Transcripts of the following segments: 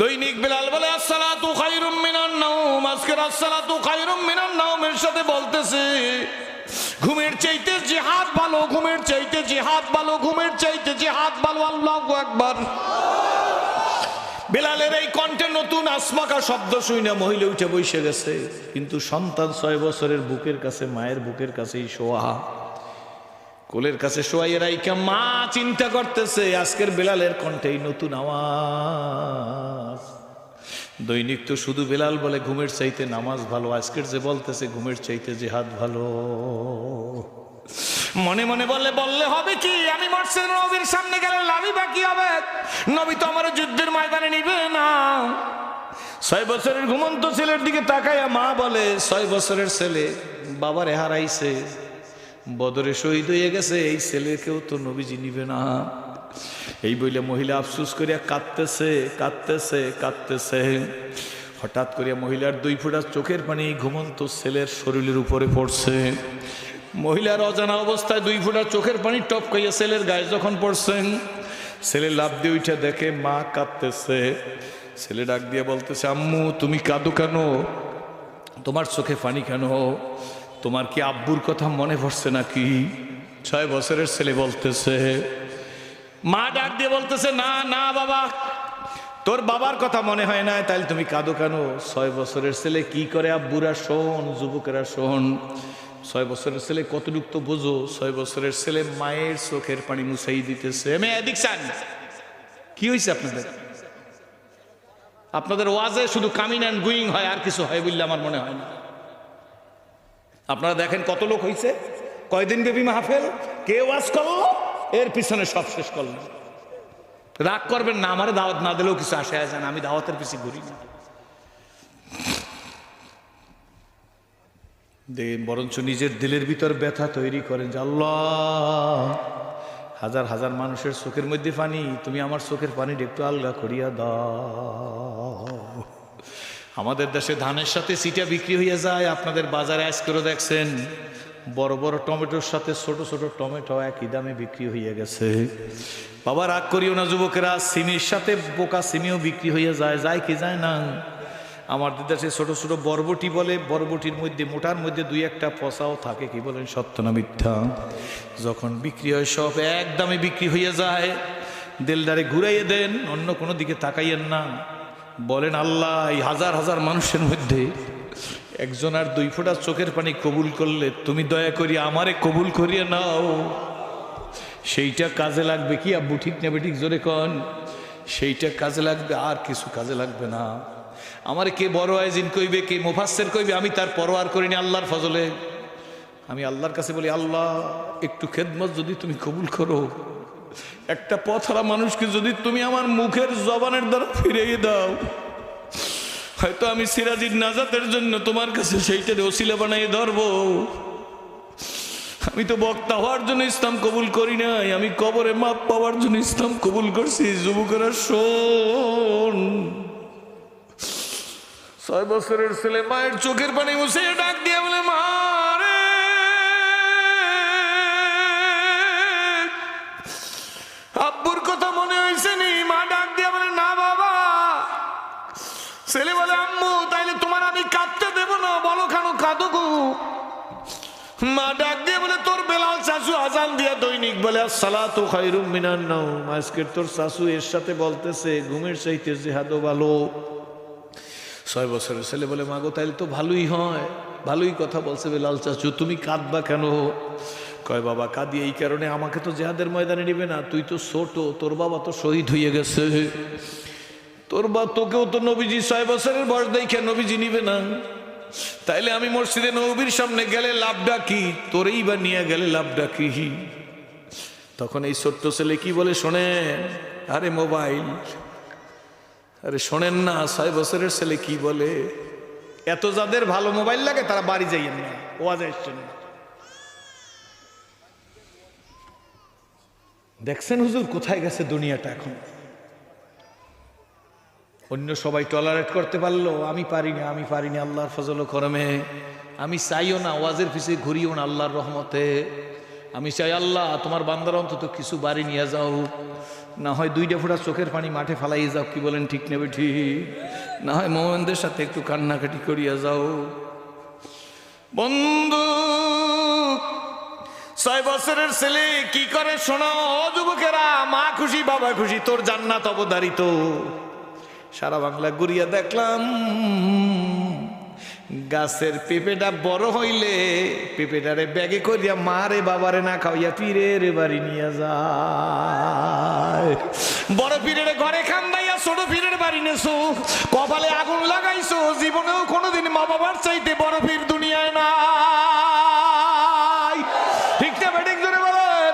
দৈনিক বেলাল বলে আসসালাতু খায়রুম মিনান নাওম, আজকের আসসালাতু খায়রুম মিনান নাওমের সাথে বলতেছে ঘুমের চাইতে জিহাদ ভালো, ঘুমের চাইতে জিহাদ ভালো, ঘুমের চাইতে জিহাদ ভালো। আল্লাহু আকবার। বেলালের এই কণ্ঠে নতুন আসমাকা শব্দ শুনে মহিলা উঠে বসে গেছে, কিন্তু সন্তান 6 বছরের বুকের কাছে, মায়ের বুকের কাছেই শোয়া, কোলের কাছে শোয়াইয়ে রাইখা মা চিন্তা করতেছে আজকের বেলালের কণ্ঠেই নতুন আওয়াজ। দৈনিক তো শুধু বেলাল বলে ঘুমের চাইতে নামাজ ভালো, আজকের যে বলতেছে ঘুমের চাইতে জিহাদ ভালো। মনে মনে বললে হবে কি, আমি মসজিদ নবীর সামনে গেলে লাভই বাকি হবে, নবী তো আমার যুদ্ধের ময়দানে নিবে না। 6 বছরের ঘুমন্ত ছেলের দিকে তাকাইয়া মা বলে 6 বছরের ছেলে বাবারে হারাইছে, বদরে শহীদ হয়ে গেছে, এই ছেলেকেও তো নবীজি নিবে না। এই বইলে মহিলা আফসোস করিয়া কাঁদতেছে কাঁদতেছে কাঁদতেছে। হঠাৎ করিয়া মহিলার 2 ফোঁটা চোখের পানি ঘুমন্ত ছেলের শরীরের উপরে পড়ছে। মহিলার অজানা অবস্থায় 2 ফোঁটা চোখের পানি টপকাইয়া ছেলের গায়ে যখন পড়ছেন, ছেলে লাফ দিয়ে উঠে দেখে মা কাঁদতেছে। ছেলে ডাক দিয়ে বলতেছে আম্মু তুমি কাঁদো কেন, তোমার চোখে পানি কেন, তোমার কি আব্বুর কথা মনে পড়ছে নাকি? 6 বছরের ছেলে বলতেছে। মা ডাক দিয়ে বলতেছে না না বাবা, তোর বাবার কথা মনে হয় না, তাইলে তুমি কাঁদো কেন? 6 বছরের ছেলে কি করে আব্বুরা শোন, যুবকেরা শোন, 6 বছরের ছেলে কতটুক তো বোঝো। 6 বছরের ছেলে মায়ের চোখের পানি মুছাই দিতেছে। কি হয়েছে আপনাদের? আপনাদের ওয়াজে শুধু কামিং অ্যান্ড গুইং হয়, আর কিছু হয় বললে আমার মনে হয় না। আপনারা দেখেন কত লোক হয়েছে, কয়দিন ব্যাপী মাহফিল, কে ওয়াজ করলো, এর পিছনে সব শেষ করলো। রাগ করবেন না, আমারে দাওয়াত না দিলেও কিছু আসে যায় না, আমি দাওয়াতের পিছিয়ে ঘুরি না। বরঞ্চ নিজের দিলের ভিতর ব্যথা তৈরি করেন যে আল্লাহ, হাজার হাজার মানুষের চোখের মধ্যে পানি, তুমি আমার চোখের পানিটা একটু আলগা করিয়া দাও। আমাদের দেশে ধানের সাথে সিটা বিক্রি হয়ে যায়, আপনাদের বাজারে আজকেও দেখছেন বড় বড় টমেটোর সাথে ছোট ছোট টমেটো একই দামে বিক্রি হয়ে গেছে। বাবা রাগ করিও না যুবকেরা, সিমির সাথে বোকা সিমিও বিক্রি হয়ে যায়, যায় কি যায় না? আমাদের দেশে ছোট ছোট বরবটি বলে, বরবটির মধ্যে মোটার মধ্যে 2-1টা পচাও থাকে, কি বলেন সত্য না মিথ্যা? যখন বিক্রি হয় সব এক দামে বিক্রি হয়ে যায়। দেলদারে ঘুরাইয়ে দেন, অন্য কোনো দিকে তাকাইয়েন না। বলেন আল্লাহ, এই হাজার হাজার মানুষের মধ্যে একজন আর 2 ফোঁটা চোখের পানি কবুল করলে তুমি দয়া করি আমারে কবুল করিয়ে নাও। সেইটা কাজে লাগবে কি আব্বু, ঠিক নেবে ঠিক জোরে কন, সেইটা কাজে লাগবে, আর কিছু কাজে লাগবে না। আমারে কে বড় আয়োজিন কইবে, কে মুফাসসির কইবে, আমি তার পরোয়ার করিনি আল্লাহর ফজলে। আমি আল্লাহর কাছে বলি আল্লাহ একটু খেদমত যদি তুমি কবুল করো, একটা পথহারা মানুষকে যদি তুমি আমার মুখের জবানের দ্বারা ফিরিয়ে দাও, হয়তো আমি সিরাজির নাজাতের জন্য তোমার কাছে সেইটার ওসিলা বানাই ধরবো। আমি তো বক্তা হওয়ার জন্য ইসলাম কবুল করি নাই, আমি কবরে মাপ পাওয়ার জন্য ইসলাম কবুল করছি। যুবকেরা শোন, 6 বছরের ছেলে মায়ের চোখের পানি মুছে ডাক দিয়ে বলে মা রে, আব্বুর কথা মনে হয়েছে নি? মা ডাক দিয়ে বলে না বাবা। ছেলে বলে আম্মু তাইলে তোমার আমি কাঁদতে দেব না, বলো কেন কাঁদো গো? মা ডাক দিয়ে বলে তোর বেলাল চাচু আজান দিয়া দৈনিক বলে আসসালাতু খায়রুম মিনান নাওম, আজকের তোর চাচু এর সাথে বলতেছে ঘুমের চাইতে জিহাদও ভালো। 6 বছরের ছেলে বলে মা গো তাইলে তো ভালোই হয়, ভালোই কথা বলছে বেলাল চাচু, তুমি কাঁদবা কেন? কয় বাবা কাঁদি এই কারণে, আমাকে তো জিহাদের ময়দানে নিবে না, তুই তো ছোট, তোর বাবা তো শহীদ হয়ে গেছে, তোর বা তোকেও তো নবীজি 6 বছরের বয়স দেখে নবীজি নিবে না, তাইলে আমি মসজিদে নবীর সামনে গেলে লাভটা কি, তোরেই বা নিয়ে গেলে লাভটা কি? তখন এই ছোট্ট ছেলে কি বলে শোনেন, আরে মোবাইল, আরে শোনেন না 6 বছরের ছেলে কি বলে, এত যাদের ভালো মোবাইল লাগে তারা বাড়ি যাইয়েন না, ওয়াজ আসছেন না। দেখছেন হুজুর কোথায় গেছে দুনিয়াটা এখন? অন্য সবাই টলারেট করতে পারলো, আমি পারিনি, আমি পারিনি আল্লাহর ফজল ও করমে। আমি চাইও না ওয়াজের পিছিয়ে ঘুরিও না আল্লাহর রহমতে। আমি চাই আল্লাহ তোমার বান্দার অন্তত কিছু বাড়ি নিয়ে যাও, না হয় 2টা ফোঁটা চোখের পানি মাঠে ফালাই যাও, কি বলেন ঠিক নেবে ঠিক, না হয় মোমেনদের সাথে একটু কান্নাকাটি করিয়া যাও। বন্ধু 6 বছরের ছেলে কি করে শোনো যুবকেরা, মা খুশি বাবা খুশি, তোর জান্নাত অবধারিত। সারা বাংলা ঘুরিয়া দেখলাম গাছের পেঁপেটা বড় হইলে পেঁপেটারে ব্যাগে করিয়া মারে বাবারে না খাওয়াইয়া পীরের বাড়ি নিয়ে যায়। বড় পীরের ঘরে খান্দাইয়া ছোট পীরের বাড়ি নেছো, কপালে আগুন লাগাইছো, জীবনেও কোনোদিন মা বাবার চাইতে বড় পীর দুনিয়ায় নাই। ঠিক না বেঠিক জোরে বলেন?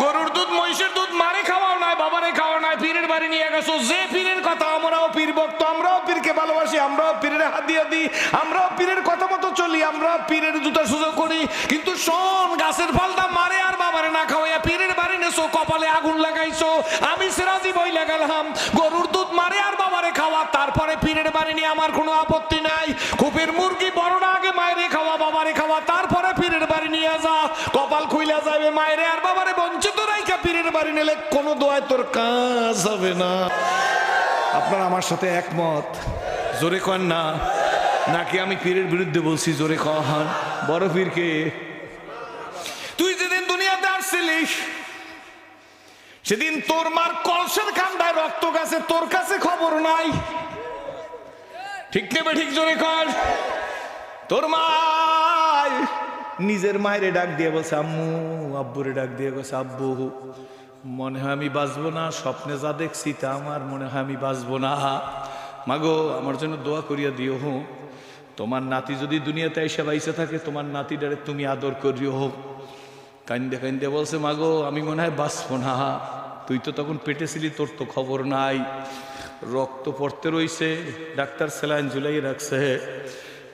গরুর দুধ মহিষের দুধ মারে খাওয়াও নাই, বাবারে খাওয়া নাই, পীরের বাড়ি নিয়ে গেছো। যে পীরের কথা, আমরাও পীর ভক্ত, আমরাও পীরকে ভালোবাসি, আমরাও পীরের হাত দিয়ে দিই, আমরাও পীরের কথা মতো চলি, আমরা পীরের জুতা সুযোগ করি। কিন্তু শোন, গাছের ফলটা মারে আর বাবারে না খাওয়াইয়া পীরের বাড়ি নেছো, কপালে আগুন লাগাইছো। আমি সিরাজি বইলা গেলাম, গরুর দুধ মারে আর বাবারে খাওয়া, তারপরে পীরের বাড়ি নিয়ে আমার কোনো আপত্তি নাই। খুপের মুরগি বড়টা আগে মায়েরে খাওয়া বাবারে খাওয়া, তারপরে পীরের বাড়ি নিয়ে যা, কপাল খুইলা যাবে। মায়েরে আর বাবারে বঞ্চিত রাইখা পীরের বাড়ি নিলে কোনো দোয়ায় তোর কাজ হবে না। আপনারা আমার সাথে একমত? জোরে কন না, নাকি আমি পীরের বিরুদ্ধে বলছি? জোরে কন। বড় পীরকে তুই যেদিন দুনিয়াতে আসছিলিস সেদিন তোর মার কলসের কান্দায় রক্ত গেছে, তোর কাছে খবর নাই। ঠিক নেবে ঠিক? জোরে কর। তোর মা নিজের মায়েরে ডাক দিয়ে বলছে আম্মু, আব্বুরে ডাক দিয়ে বলছে আব্বু, মনে হয় আমি বাঁচবো না, স্বপ্নে যা দেখছি তা আমার মনে হয় আমি বাঁচবো না। মাগো আমার জন্য দোয়া করিয়া দিও। তোমার নাতি যদি দুনিয়াতে এসে বাইসে থাকে, তোমার নাতিটারে তুমি আদর করিও। কান্দে কান্দে বলছে মাগো আমি মনে হয় বাঁচবো না, তুই তো তখন পেটে ছিলি, তোর তো খবর নাই। রক্ত পড়তে রইছে, ডাক্তার স্যালাইন ঝুলাই রাখছে,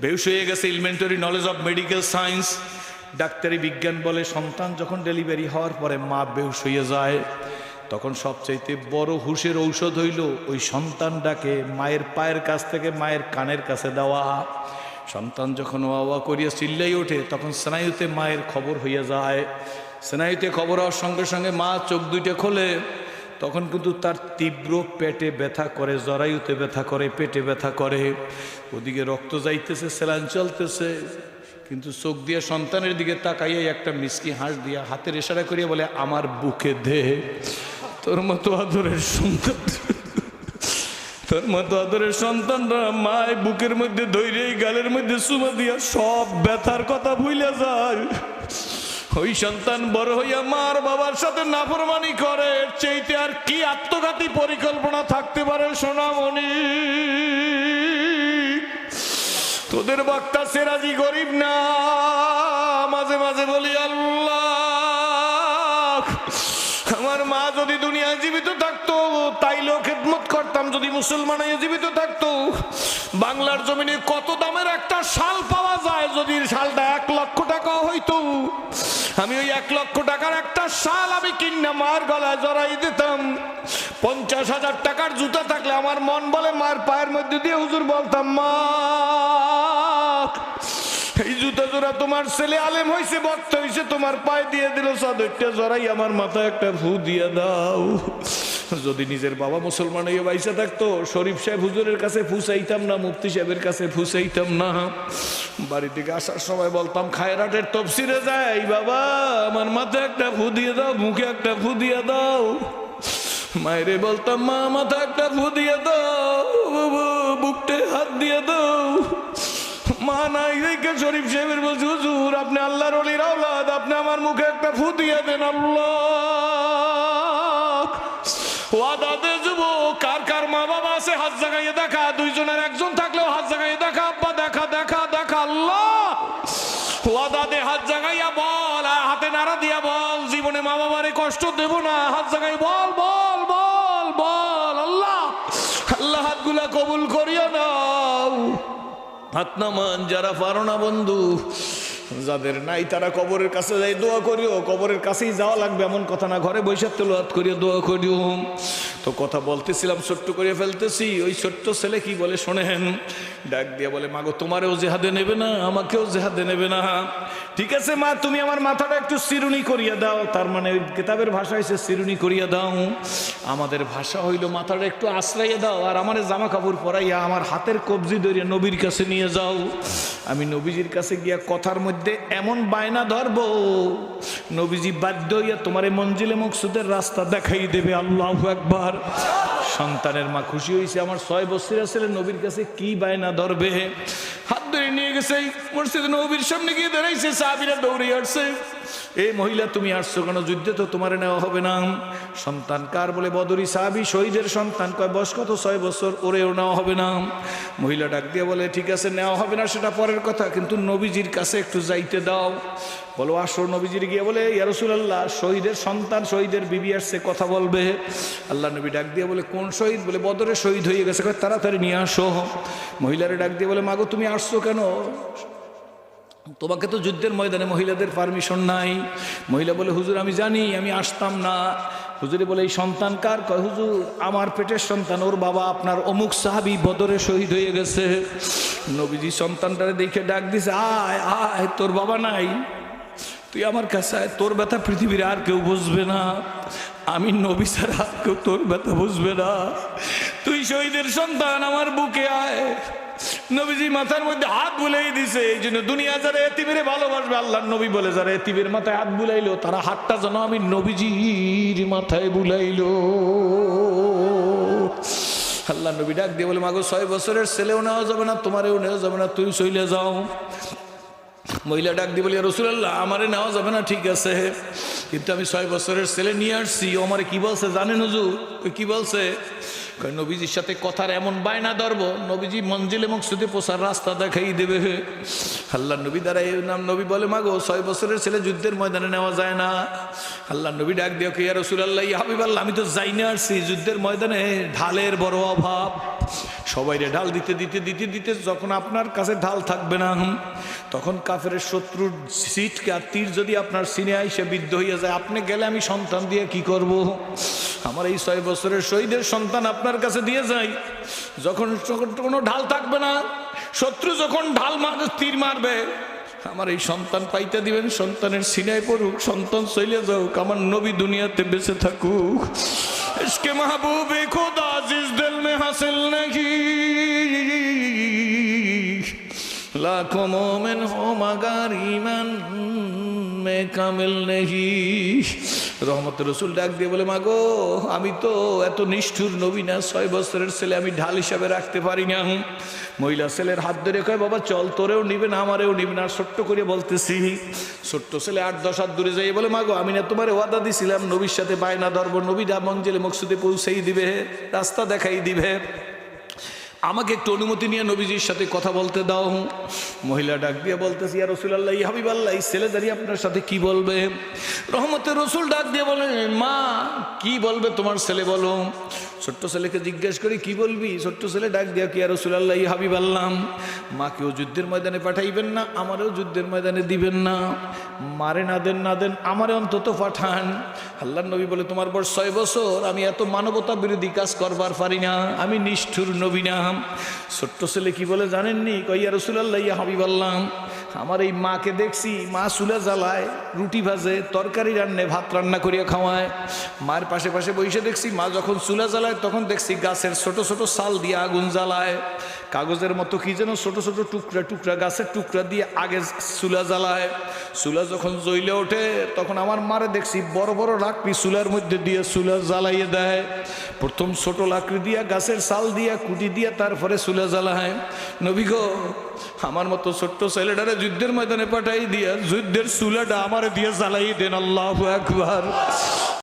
বেহুশ হয়ে গেছে। Elementary knowledge of medical science, ডাক্তারি বিজ্ঞান বলে সন্তান যখন ডেলিভারি হওয়ার পরে মা বেহুশ হয়ে যায়, তখন সবচাইতে বড় হুশের ঔষধ হইল ওই সন্তানটাকে মায়ের পায়ের কাছ থেকে মায়ের কানের কাছে দেওয়া। সন্তান যখন ওয়া করিয়া চিল্লাই ওঠে, তখন স্নায়ুতে মায়ের খবর হইয়া যায়। স্নায়ুতে খবর হওয়ার সঙ্গে সঙ্গে মা চোখ দুইটা খোলে, তখন কিন্তু তার তীব্র পেটে ব্যথা করে, জরায়ুতে ব্যথা করে, পেটে ব্যথা করে। ওদিকে রক্ত যাইতেছে, স্যালাইন চলতেছে, কিন্তু চোখ দিয়ে সন্তানের দিকে তাকাইয়া একটা মিষ্টি হাঁস দিয়া হাতের ইশারা করিয়া বলে আমার বুকে দে। তোর মতো আদরের সন্তান, তোর মতো আদরের সন্তানরা মায় বুকের মধ্যে ধৈর্য গালের মধ্যে চুমা দিয়া সব ব্যথার কথা ভুলে যায়। ওই সন্তান বড় হইয়া মার বাবার সাথে নাফরমানি করে, চাইতে আর কি আত্মঘাতী পরিকল্পনা থাকতে পারে সোনামণি? তোদের বক্তা সেরাজি গরিব না। মাঝে মাঝে বলি আল্লাহ, আমার মা যদি দুনিয়ায় জীবিত থাকতো তাইলেও খেদমত করতাম। যদি মুসলমান হয়ে জীবিত থাকতো, বাংলার জমিনে কত দামের একটা শাল পাওয়া যায়, যদি শালটা 1 লক্ষ টাকা হইতো, আমি ওই 1 লক্ষ টাকার একটা শাল আমি কিনা মার গলায় জড়াই দিতাম। 50,000 টাকার জুতা থাকলে আমার মন বলে মার পায়ের মধ্যে দিয়ে হুজুর বলতাম, মা এই জুতা জোড়া তোমার ছেলে আলেম হয়েছে, ভক্ত হয়েছে, তোমার পায়ে দিয়ে দিল, চাদরটা জড়াই আমার মাথায় একটা ফু দিয়ে দাও। যদি নিজের বাবা মুসলমান হয়ে বাইসা থাকতো, শরীফ সাহেব হুজুরের কাছে ফুসাইতাম না, মুফতি সাহেবের কাছে ফুসাইতাম না। বাড়ি থেকে আসার সময় বলতাম খায়রাটের তফসিরে যাই, বাবা আমার মাথায় একটা ফু দিয়ে দাও, মুখে একটা ফু দিয়ে দাও। মায়েরে বলতাম মা মাথা একটা ফু দিয়ে দাও, বুকটে হাত দিয়ে দাও। মা নাই দেখে শরীফ সাহেবের বলছে হুজুর আপনি আল্লাহর ওলির আওলাদ, আপনি আমার মুখে একটা ফু দিয়ে দেন। আল্লাহ ওয়াদা দে যুবক, কার কার মা বাবা আছে হাত জাগাইয়ে দেখা, দুইজনের একজন থাকলেও হাত জাগাইয়ে দেখা, আব্বা দেখা দেখা দেখা। আল্লাহ ওয়াদা দে, হাত জাগাইয়া বল, হাতে নাড়া দিয়া বল জীবনে মা বাবারে কষ্ট দেব না। হাত জাগাই বল বল বল বল। আল্লাহ আল্লাহ হাতগুলা কবুল করিও নাও। হাত নামান যারা পারো না বন্ধু, যাদের নাই তারা কবরের কাছে যাই দোয়া করিও। কবরের কাছেই যাওয়া লাগবে এমন কথা না, ঘরে বৈশাখ তেলাওয়াত করিও দোয়া করিও। তো কথা বলতেছিলাম, ছোট্ট করে ফেলতেছি। ওই ছোট্ট ছেলে কি বলে শোনেন, ডাক দিয়া বলে, মাগো তোমারেও জেহাদে নেবে না, আমাকেও জেহাদে নেবে না। ঠিক আছে মা, তুমি আমার মাথাটা একটু চিরুনি করিয়া দাও। তার মানে কিতাবের ভাষা হইছে চিরুনি করিয়া দাও, আমাদের ভাষা হইল মাথাটা একটু আশ্রাইয়া দাও, আর আমার জামা কাপড় পরাইয়া আমার হাতের কবজি ধরিয়া নবীর কাছে নিয়ে যাও। আমি নবীজির কাছে গিয়া কথার মধ্যে এমন বায়না ধরবো, নবীজি বাধ্য হইয়া তোমার মঞ্জিলে মকসুদের রাস্তা দেখাই দেবে। আল্লাহু আকবার। সন্তানের মা খুশি হয়েছে, আমার 6 বছরের ছেলে নবীর কাছে কি বায়না ধরবে। হাত ধরে নিয়ে গেছে মসজিদে নবীর সামনে গিয়ে দাঁড়াইছে, সাহাবীরা দৌড়ে আসছে, এই মহিলা তুমি আসছো কেন, যুদ্ধে তো তোমার নেওয়া হবে না। সন্তান কার বলে বদরি সাহাবী, শহীদের সন্তান। কয় বয়স কত? 6 বছর। ওরেও নেওয়া হবে না। মহিলা ডাক দিয়ে বলে, ঠিক আছে নেওয়া হবে না সেটা পরের কথা, কিন্তু নবীজির কাছে একটু যাইতে দাও। বলো আসো। নবীজির গিয়ে বলে, ইয়া রাসূলুল্লাহ, শহীদের সন্তান, শহীদের বিবি আসছে, কথা বলবে। আল্লাহ নবী ডাক দিয়ে বলে, কোন শহীদ? বলে বদরে শহীদ হয়ে গেছে। তাড়াতাড়ি নিয়ে আসো। মহিলারে ডাক দিয়ে বলে, মাগো তুমি আসছো কেন? তোমাকে তো যুদ্ধের ময়দানে মহিলাদের পারমিশন নাই। মহিলা বলে, হুজুর আমি জানি, আমি আসতাম না। হুজুরে বলে, এই সন্তান কার? কয় হুজুর আমার পেটের সন্তান, ওর বাবা আপনার অমুক সাহাবী বদরে শহীদ হয়ে গেছে। নবীজি সন্তানটারে দেখে ডাক দিছে, আয় আয়, তোর বাবা নাই, তুই আমার কাছে আয়, তোর ব্যথা পৃথিবীর আর কেউ বুঝবে না, আমি নবী ছাড়া কেউ তোর ব্যথা বুঝবে না, তুই শহীদের সন্তান, আমার বুকে আয়। নবীজি মাথার মধ্যে হাত বুলাই দিছে। এই জন্য দুনিয়া যারা এতিমের ভালোবাসবে, আল্লাহর নবী বলে, যারা এতিমের মাথায় হাত বুলাইলো তারা হাতটা যেন আমি নবীজির মাথায় বুলাইলো। আল্লাহ নবী ডাক দিয়ে বলে, মাগো 6 বছরের ছেলেও নেওয়া যাবে না, তোমারেও নেওয়া যাবে না, তুই চলে যাও। মহিলা ডাক দিয়ে বলি, রাসূলুল্লাহ আমারে নেওয়া যাবে না, ঠিক আছে, কিন্তু আমি 6 বছরের ছেলে নিয়ে আসছি। ও আমারে কি বলছে জানেন হুজুর? কি বলছে? নবীজির সাথে কথার এমন বায়না ধরবো, নবীজি মঞ্জিলে মকসুদে পৌঁছার রাস্তা দেখাই দেবে। আল্লাহ নবী দাঁড়াই নাম, নবী বলে, মাগো 6 বছরের ছেলে যুদ্ধের ময়দানে নেওয়া যায় না। আল্লাহ নবী ডাক দিয়ে, ইয়া রাসূলুল্লাহ, ইয়া হাবিবাল্লাহ, আমি তো যাই না আসছি, যুদ্ধের ময়দানে ঢালের বড় অভাব, সবাইরে ঢাল দিতে দিতে দিতে দিতে যখন আপনার কাছে ঢাল থাকবে না, তখন কাফেরের শত্রুর সিটকে আর তীর যদি আপনার সিনে আইসে বিদ্ধ হইয়া যায়, আপনি গেলে আমি সন্তান দিয়ে কি করব? আমার এই 6 বছরের শহীদের সন্তান আপনার কাছে দিয়ে যাই, যখন কোনো ঢাল থাকবে না, শত্রু যখন ঢাল মারবে, তীর মারবে, আমার এই সন্তান পাইতে দিবেন, সন্তানের সিনায় পড়ুক, সন্তান চলে যাওক, আমার নবী দুনিয়াতে বেঁচে থাকুক। ইশকে মাহবুবে খোদা জিস দিল মে হাসিল নেহি, লাখো মোমেন হো মাগার ঈমান মে কামিল নেহি। রহমত রসুল ডাক দিয়ে বলে, মাগো আমি তো এত নিষ্ঠুর নবী না, 6 বছরের ছেলে আমি ঢাল হিসাবে রাখতে পারি না। মহিলা ছেলের হাত ধরে কয়, বাবা চল, তোরেও নিবে না, আমারেও নিবে না। ছোট্ট করে বলতেছি, ছোট্ট ছেলে 8-10 হাত দূরে যাই বলে, মাগো আমি না তোমার ওয়াদা দিছিলাম নবীর সাথে বায়না ধরবো, নবী মঞ্জিলে মকসুদে পৌঁছেই দিবে, রাস্তা দেখাই দিবে, আমাকে একটু অনুমতি নিয়ে নবীজির সাথে কথা বলতে দাও। মহিলা ডাক দিয়ে বলতেছি, ইয়া রাসূলুল্লাহ, ইয়া হাবিবাল্লাহ, এই ছেলে দাঁড়িয়ে আপনার সাথে কি বলবে? রহমতের রসুল ডাক দিয়ে বলেন, মা কি বলবে তোমার ছেলে, বলো। ছোট্ট ছেলেকে জিজ্ঞেস করি, কি বলবি? ছোট্ট ছেলে ডাক দিয়া, ইয়া রাসূলুল্লাহ, ইয়া হাবিবাল্লাহ, মাকেও যুদ্ধের ময়দানে পাঠাইবেন না, আমারও যুদ্ধের ময়দানে দিবেন না, মারে না দেন আমারে অন্তত পাঠান। আল্লাহর নবী বলে, তোমার বয়স 6 বছর, আমি এত মানবতা বিরোধী কাজ করবার পারি না, আমি নিষ্ঠুর নবী না। ছোট্ট ছেলে কি বলে জানেননি? ইয়া রাসূলুল্লাহ, ইয়া হাবিবাল্লাহ, আমার এই মাকে দেখছি, মা চুলা জ্বালায়, রুটি ভাজে, তরকারি রান্নে, ভাত রান্না করিয়া খাওয়ায়। মায়ের পাশে পাশে বসে দেখছি, মা যখন চুলা জ্বালায় তখন দেখছি গাছের ছোট ছোট ছাল দিয়ে আগুন জ্বালায়, কাগজের মতো কি যেন ছোট ছোট টুকরা টুকরা, গাছের টুকরা দিয়ে আগে চুলা জ্বালায়। চুলা যখন জ্বলে ওঠে তখন আমার মারে দেখছি বড় বড় লাকড়ি চুলার মধ্যে দিয়ে চুলা জ্বালাইয়ে দেয়। প্রথম ছোট লাকড়ি দিয়া, গাছের ছাল দিয়া, কুটি দিয়া, তারপরে চুলা জ্বালায়। নবী গো, আমার মতো ছোট্ট ছেলেটারে যুদ্ধের ময়দানে পাঠাই দিয়া যুদ্ধের চুলাটা আমারে দিয়ে জ্বালাই দেন। আল্লাহু আকবার।